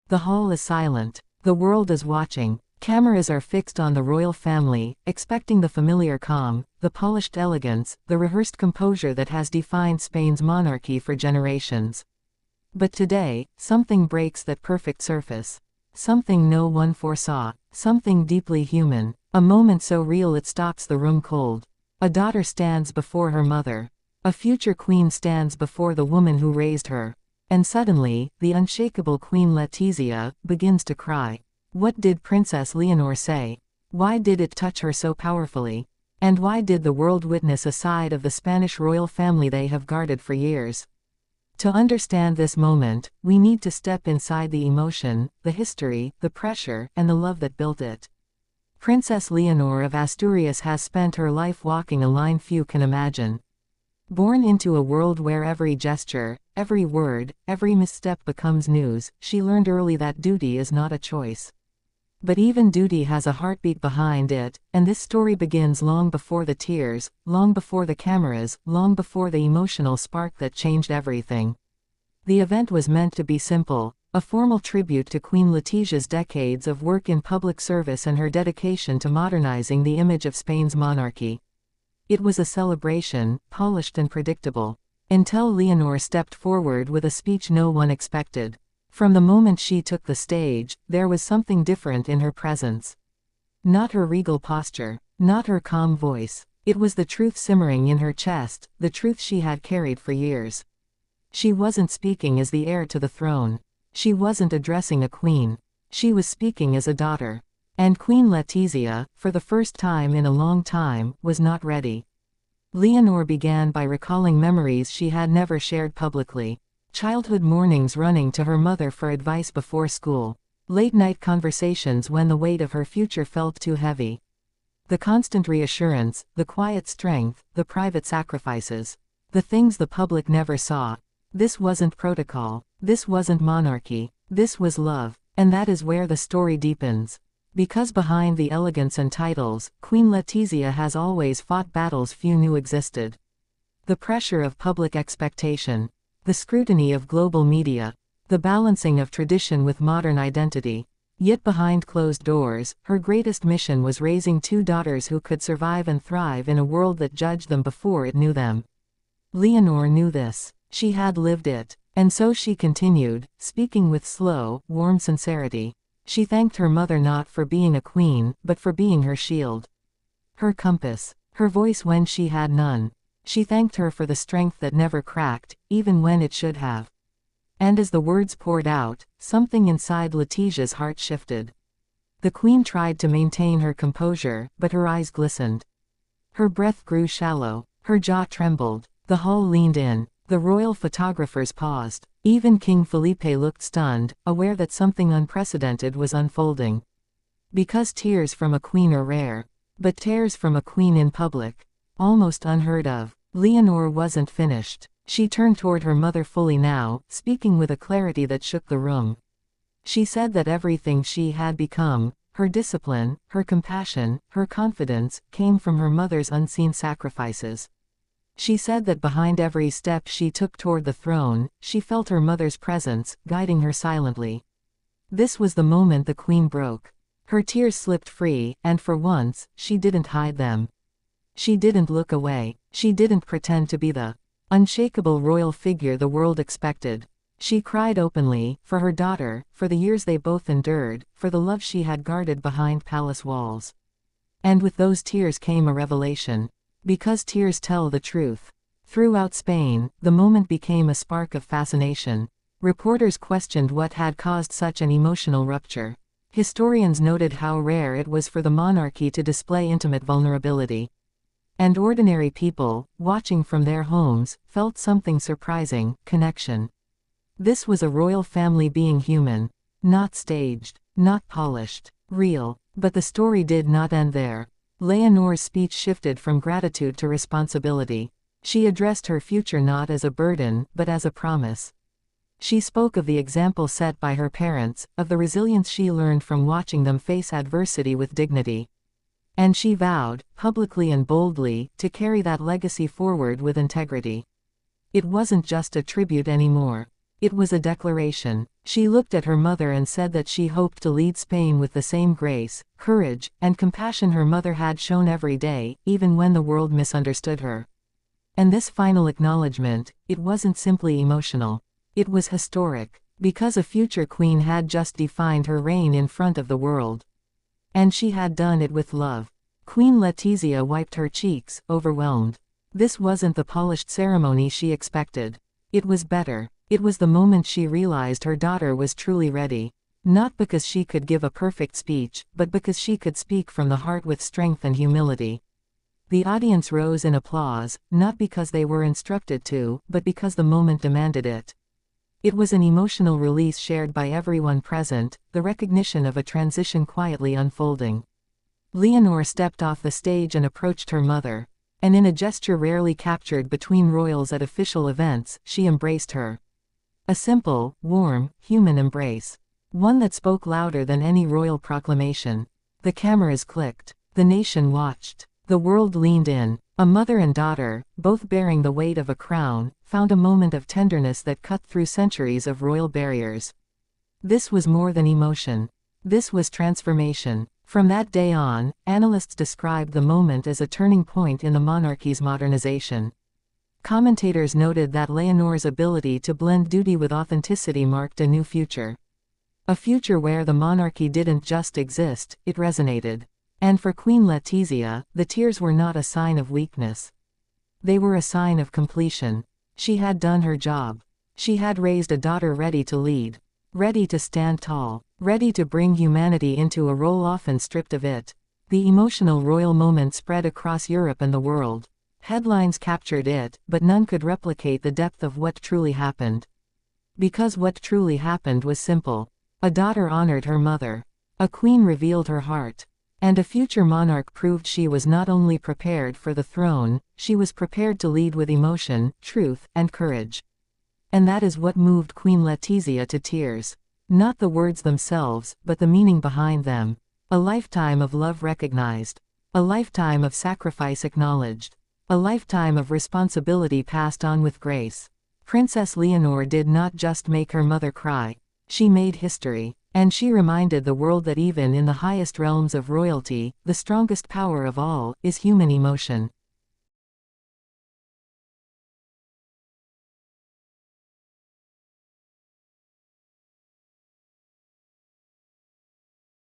The hall is silent. The world is watching. Cameras are fixed on the royal family, expecting the familiar calm, the polished elegance, the rehearsed composure that has defined Spain's monarchy for generations. But today, something breaks that perfect surface. Something no one foresaw. Something deeply human. A moment so real it stops the room cold. A daughter stands before her mother. A future queen stands before the woman who raised her. And suddenly, the unshakable Queen Letizia begins to cry. What did Princess Leonor say? Why did it touch her so powerfully? And why did the world witness a side of the Spanish royal family they have guarded for years? To understand this moment, we need to step inside the emotion, the history, the pressure, and the love that built it. Princess Leonor of Asturias has spent her life walking a line few can imagine. Born into a world where every gesture, every word, every misstep becomes news, she learned early that duty is not a choice. But even duty has a heartbeat behind it, and this story begins long before the tears, long before the cameras, long before the emotional spark that changed everything. The event was meant to be simple, a formal tribute to Queen Letizia's decades of work in public service and her dedication to modernizing the image of Spain's monarchy. It was a celebration, polished and predictable, until Leonor stepped forward with a speech no one expected. From the moment she took the stage, there was something different in her presence. Not her regal posture, not her calm voice. It was the truth simmering in her chest, the truth she had carried for years. She wasn't speaking as the heir to the throne. She wasn't addressing a queen. She was speaking as a daughter. And Queen Letizia, for the first time in a long time, was not ready. Leonor began by recalling memories she had never shared publicly. Childhood mornings running to her mother for advice before school. Late-night conversations when the weight of her future felt too heavy. The constant reassurance, the quiet strength, the private sacrifices. The things the public never saw. This wasn't protocol. This wasn't monarchy. This was love. And that is where the story deepens. Because behind the elegance and titles, Queen Letizia has always fought battles few knew existed. The pressure of public expectation. The scrutiny of global media. The balancing of tradition with modern identity. Yet behind closed doors, her greatest mission was raising two daughters who could survive and thrive in a world that judged them before it knew them. Leonor knew this. She had lived it. And so she continued, speaking with slow, warm sincerity. She thanked her mother not for being a queen, but for being her shield. Her compass. Her voice when she had none. She thanked her for the strength that never cracked, even when it should have. And as the words poured out, something inside Letizia's heart shifted. The queen tried to maintain her composure, but her eyes glistened. Her breath grew shallow. Her jaw trembled. The hall leaned in. The royal photographers paused. Even King Felipe looked stunned, aware that something unprecedented was unfolding. Because tears from a queen are rare. But tears from a queen in public. Almost unheard of. Leonor wasn't finished. She turned toward her mother fully now, speaking with a clarity that shook the room. She said that everything she had become, her discipline, her compassion, her confidence, came from her mother's unseen sacrifices. She said that behind every step she took toward the throne, she felt her mother's presence, guiding her silently. This was the moment the queen broke. Her tears slipped free, and for once, she didn't hide them. She didn't look away. She didn't pretend to be the unshakable royal figure the world expected. She cried openly, for her daughter, for the years they both endured, for the love she had guarded behind palace walls. And with those tears came a revelation. Because tears tell the truth. Throughout Spain, the moment became a spark of fascination. Reporters questioned what had caused such an emotional rupture. Historians noted how rare it was for the monarchy to display intimate vulnerability. And ordinary people, watching from their homes, felt something surprising: connection. This was a royal family being human. Not staged, not polished, real. But the story did not end there. Leonor's speech shifted from gratitude to responsibility. She addressed her future not as a burden, but as a promise. She spoke of the example set by her parents, of the resilience she learned from watching them face adversity with dignity. And she vowed, publicly and boldly, to carry that legacy forward with integrity. It wasn't just a tribute anymore. It was a declaration. She looked at her mother and said that she hoped to lead Spain with the same grace, courage, and compassion her mother had shown every day, even when the world misunderstood her. And this final acknowledgement, it wasn't simply emotional. It was historic, because a future queen had just defined her reign in front of the world. And she had done it with love. Queen Letizia wiped her cheeks, overwhelmed. This wasn't the polished ceremony she expected. It was better. It was the moment she realized her daughter was truly ready. Not because she could give a perfect speech, but because she could speak from the heart with strength and humility. The audience rose in applause, not because they were instructed to, but because the moment demanded it. It was an emotional release shared by everyone present, the recognition of a transition quietly unfolding. Leonor stepped off the stage and approached her mother. And in a gesture rarely captured between royals at official events, she embraced her. A simple, warm, human embrace. One that spoke louder than any royal proclamation. The cameras clicked. The nation watched. The world leaned in. A mother and daughter, both bearing the weight of a crown, found a moment of tenderness that cut through centuries of royal barriers. This was more than emotion. This was transformation. From that day on, analysts described the moment as a turning point in the monarchy's modernization. Commentators noted that Leonor's ability to blend duty with authenticity marked a new future. A future where the monarchy didn't just exist, it resonated. And for Queen Letizia, the tears were not a sign of weakness. They were a sign of completion. She had done her job. She had raised a daughter ready to lead. Ready to stand tall. Ready to bring humanity into a role often stripped of it. The emotional royal moment spread across Europe and the world. Headlines captured it, but none could replicate the depth of what truly happened. Because what truly happened was simple. A daughter honored her mother. A queen revealed her heart. And a future monarch proved she was not only prepared for the throne, she was prepared to lead with emotion, truth, and courage. And that is what moved Queen Letizia to tears. Not the words themselves, but the meaning behind them. A lifetime of love recognized. A lifetime of sacrifice acknowledged. A lifetime of responsibility passed on with grace. Princess Leonor did not just make her mother cry. She made history. And she reminded the world that even in the highest realms of royalty, the strongest power of all is human emotion.